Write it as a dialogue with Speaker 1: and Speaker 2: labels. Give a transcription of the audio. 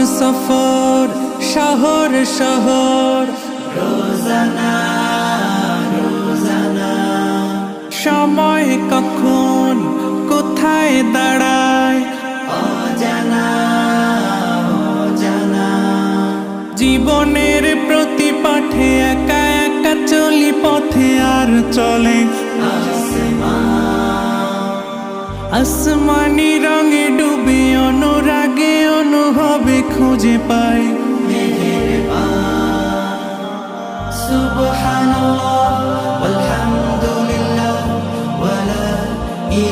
Speaker 1: সফর শহর শহর
Speaker 2: রোজানা রোজানা
Speaker 1: সময় কখন কোথায় দাঁড়ায়
Speaker 2: অজানা অজানা
Speaker 1: জীবনের প্রতি পাঠে একা একা চলি পথে আর চলে আসমানি রঙে ডুবে অনুরাগে অনুভবে খুঁজে পাই
Speaker 2: সুবহানাল্লাহ ওয়ালহামদুলিল্লাহ